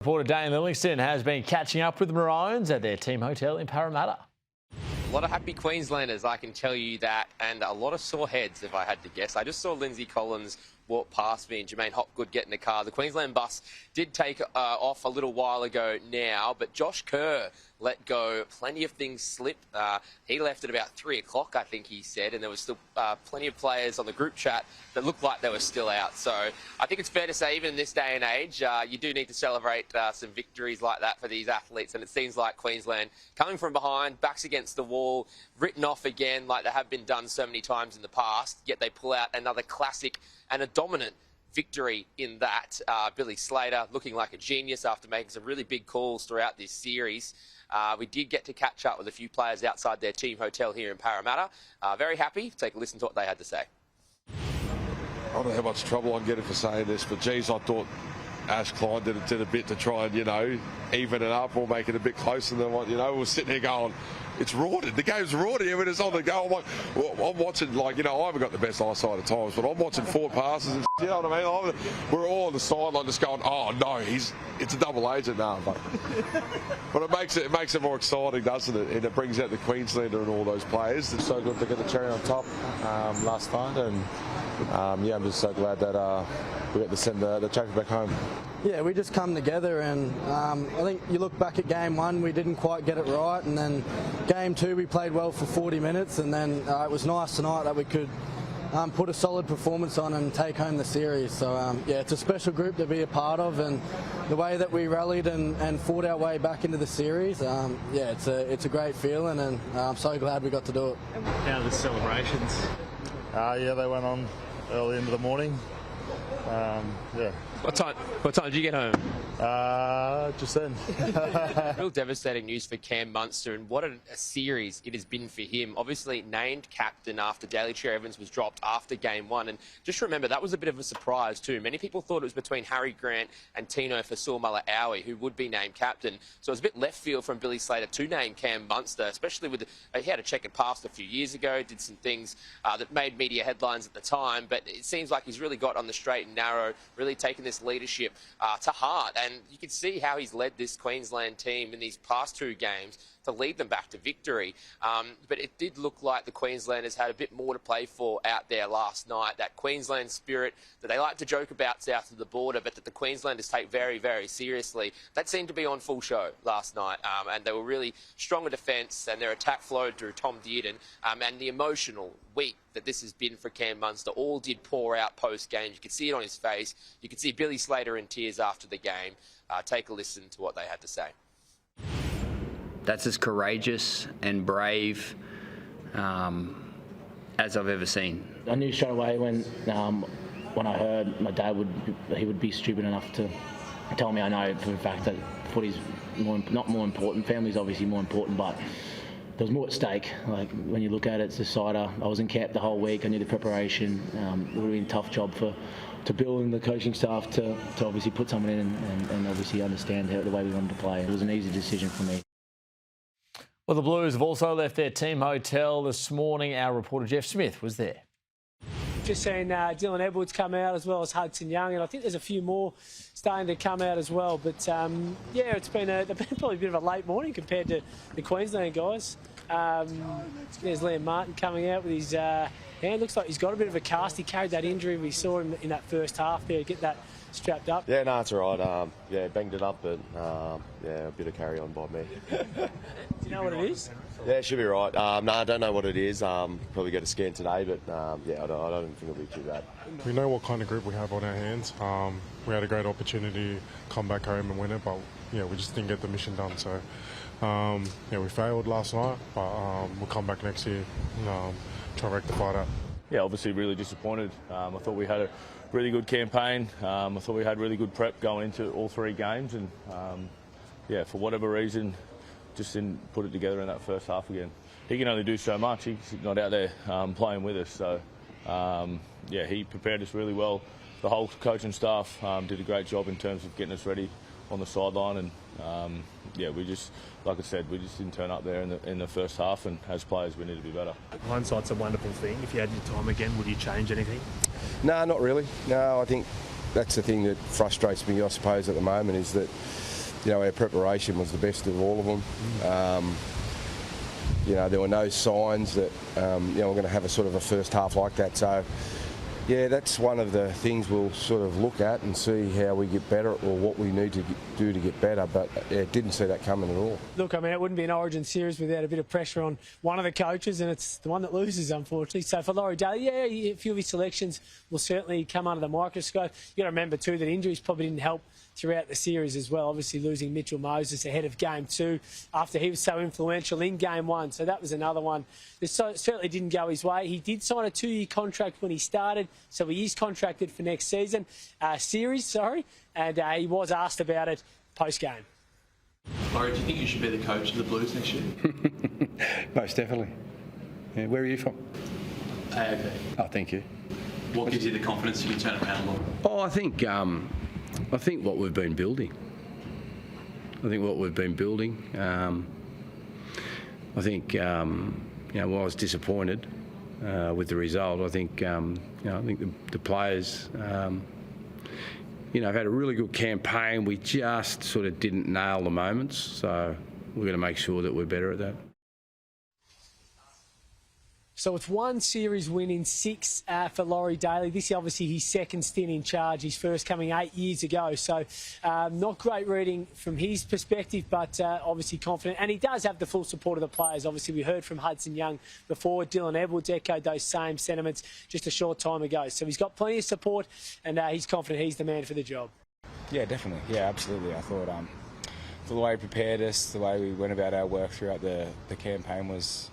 Reporter Dane Livingston has been catching up with the Maroons at their team hotel in Parramatta. A lot of happy Queenslanders, I can tell you that, and a lot of sore heads, if I had to guess. I just saw Lindsay Collins walk past me and Jermaine Hopgood get in the car. The Queensland bus did take off a little while ago now, but Josh Kerr let go. Plenty of things slip. He left at about 3 o'clock, I think he said, and there was still plenty of players on the group chat that looked like they were still out. So I think it's fair to say, even in this day and age, you do need to celebrate some victories like that for these athletes, and it seems like Queensland coming from behind, backs against the wall, written off again like they have been done so many times in the past, yet they pull out another classic and a dominant victory in that. Billy Slater looking like a genius after making some really big calls throughout this series. We did get to catch up with a few players outside their team hotel here in Parramatta. Very happy. Take a listen to what they had to say. I don't know how much trouble I'm getting for saying this, but geez, I thought Ash Klein did a bit to try and, even it up or make it a bit closer than what, we're sitting there going, it's rorted. The game's rorted here when it's on the go. I'm watching, I haven't got the best eyesight at times, but I'm watching forward passes and you know what I mean? We're all on the sideline just going, oh no, it's a double agent now. But it makes it more exciting, doesn't it? And it brings out the Queenslander and all those players. It's so good to get the cherry on top last night, and I'm just so glad that we got to send the trophy back home. Yeah, we just come together, and I think you look back at game one, we didn't quite get it right, and then game two we played well for 40 minutes, and then it was nice tonight that we could put a solid performance on and take home the series. So it's a special group to be a part of, and the way that we rallied and fought our way back into the series, it's a great feeling, and I'm so glad we got to do it. How are the celebrations? They went on early into the morning. What time did you get home? Just then. Real devastating news for Cam Munster, and what a series it has been for him. Obviously named captain after Daly Cherry-Evans was dropped after game one, and just remember that was a bit of a surprise too. Many people thought it was between Harry Grant and Tino Fa'asuamaleaui who would be named captain, so it was a bit left field from Billy Slater to name Cam Munster, especially with he had a checkered past a few years ago, did some things that made media headlines at the time, but it seems like he's really got on the straight and narrow, really taken this leadership to heart, and you can see how he's led this Queensland team in these past two games to lead them back to victory. But it did look like the Queenslanders had a bit more to play for out there last night. That Queensland spirit that they like to joke about south of the border, but that the Queenslanders take very, very seriously. That seemed to be on full show last night, and they were really strong in defence, and their attack flowed through Tom Dearden, and the emotional week that this has been for Cam Munster all did pour out post-game. You could see it on his face. You could see Billy Slater in tears after the game. Take a listen to what they had to say. That's as courageous and brave as I've ever seen. I knew straight away when I heard my dad would be stupid enough to tell me. I know for a fact that footy's not more important. Family's obviously more important, but there was more at stake. Like when you look at it, it's a decider. I was in camp the whole week. I knew the preparation. It would have been a tough job to Bill and the coaching staff to obviously put someone in and obviously understand the way we wanted to play. It was an easy decision for me. Well, the Blues have also left their team hotel this morning. Our reporter Jeff Smith was there. Just seen Dylan Edwards come out as well as Hudson Young, and I think there's a few more starting to come out as well. But it's been probably a bit of a late morning compared to the Queensland guys. There's Liam Martin coming out with his hand. Looks like he's got a bit of a cast. He carried that injury. We saw him in that first half there, get that strapped up. Yeah, no, it's all right. Banged it up, but a bit of carry on by me. Do you know what it is? Yeah, it should be right. No, I don't know what it is. Probably get a scan today, but I don't think it'll be too bad. We know what kind of group we have on our hands. We had a great opportunity to come back home and win it, but we just didn't get the mission done. So we failed last night, but we'll come back next year and try to rectify that. Yeah, obviously really disappointed. I thought we had a really good campaign. I thought we had really good prep going into all three games, and for whatever reason, just didn't put it together in that first half again. He can only do so much. He's not out there playing with us. So he prepared us really well. The whole coaching staff did a great job in terms of getting us ready on the sideline, and we just, like I said, we just didn't turn up there in the first half, and as players we need to be better. Hindsight's a wonderful thing. If you had your time again, would you change anything? No, not really. No, I think that's the thing that frustrates me, I suppose, at the moment, is that, you know, our preparation was the best of all of them. You know, there were no signs that, you know, we're going to have a sort of a first half like that. So, yeah, that's one of the things we'll sort of look at and see how we get better, or what we need to do to get better. But yeah, didn't see that coming at all. Look, I mean, it wouldn't be an Origin series without a bit of pressure on one of the coaches, and it's the one that loses, unfortunately. So for Laurie Daly, yeah, a few of his selections will certainly come under the microscope. You got to remember too that injuries probably didn't help throughout the series as well. Obviously losing Mitchell Moses ahead of Game 2 after he was so influential in Game 1. So that was another one that certainly didn't go his way. He did sign a 2-year contract when he started, so he is contracted for next season. And he was asked about it post-game. Laurie, do you think you should be the coach of the Blues next year? Most definitely. Yeah, where are you from? AOP. Oh, thank you. What gives you the confidence you can turn around a lot? Oh, I think what we've been building. I think, you know, while I was disappointed with the result, I think, you know, I think the players, you know, have had a really good campaign. We just sort of didn't nail the moments, so we're going to make sure that we're better at that. So it's 1 series win in 6 for Laurie Daly. This is obviously his second stint in charge, his first coming 8 years ago. So not great reading from his perspective, but obviously confident. And he does have the full support of the players. Obviously, we heard from Hudson Young before. Dylan Edwards echoed those same sentiments just a short time ago. So he's got plenty of support, and he's confident he's the man for the job. Yeah, definitely. Yeah, absolutely. I thought the way he prepared us, the way we went about our work throughout the campaign was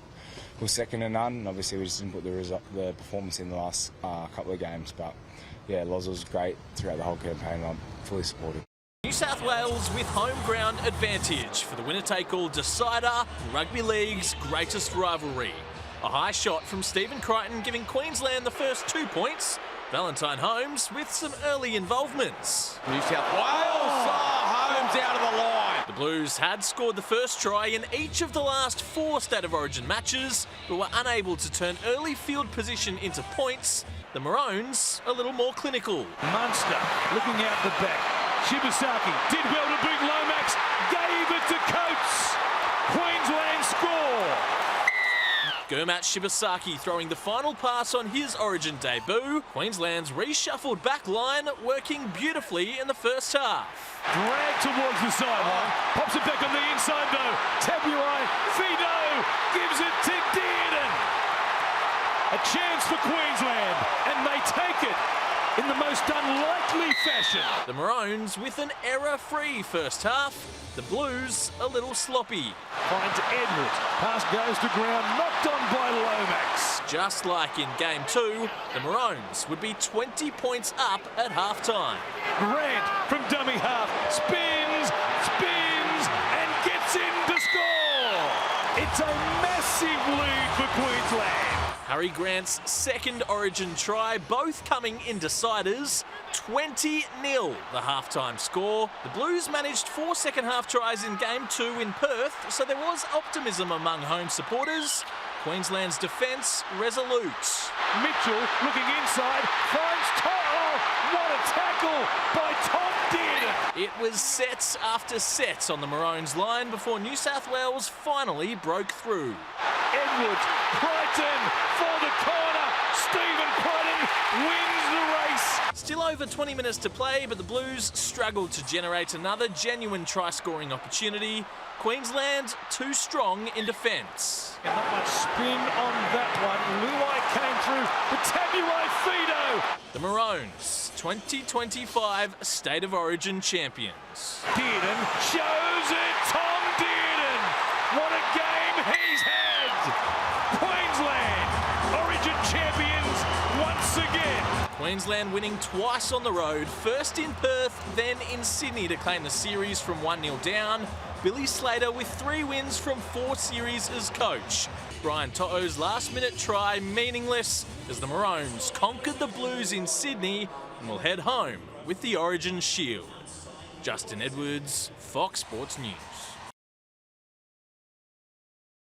second to none. Obviously, we just didn't put the performance in the last couple of games. But yeah, Loz was great throughout the whole campaign. I'm fully supportive. New South Wales with home ground advantage for the winner-take-all decider, Rugby League's greatest rivalry. A high shot from Stephen Crichton giving Queensland the first 2 points. Valentine Holmes with some early involvements. New South Wales, Holmes out of the line. The Blues had scored the first try in each of the last 4 State of Origin matches, but were unable to turn early field position into points. The Maroons a little more clinical. Munster looking out the back. Shibasaki did well to beat Lomax, gave it to Coates. Queensland score. Gurmat Shibasaki throwing the final pass on his Origin debut. Queensland's reshuffled back line working beautifully in the first half. Drag towards the sideline. Pops it back on the inside though. Tabuai, Fido gives it to Dearden. A chance for Queensland, and they take it in the most unlikely fashion. The Maroons with an error-free first half. The Blues a little sloppy. Finds Edwards. Pass goes to ground, knocked on by Lomax. Just like in Game 2, the Maroons would be 20 points up at half-time. Grant from dummy half, spins, and gets in to score. It's a massive lead for Queensland. Harry Grant's second Origin try, both coming in deciders. 20-0 the halftime score. The Blues managed 4 second-half tries in Game 2 in Perth, so there was optimism among home supporters. Queensland's defence resolute. Mitchell looking inside, finds Toto. What a tackle by Tom Dearden. It was sets after sets on the Maroons line before New South Wales finally broke through. Edwards, Crichton for the corner. Stephen Crichton wins the race. Still over 20 minutes to play, but the Blues struggled to generate another genuine try-scoring opportunity. Queensland too strong in defence. And not much spin on that one. Luai came through, but Tabuai Fido. The Maroons, 2025 State of Origin champions. Dearden shows it. Tom Dearden. What a game he's had. Queensland, Origin champions once again. Queensland winning twice on the road, first in Perth, then in Sydney to claim the series from 1-0 down. Billy Slater with 3 wins from 4 series as coach. Brian To'o's last-minute try meaningless as the Maroons conquered the Blues in Sydney and will head home with the Origin Shield. Justin Edwards, Fox Sports News.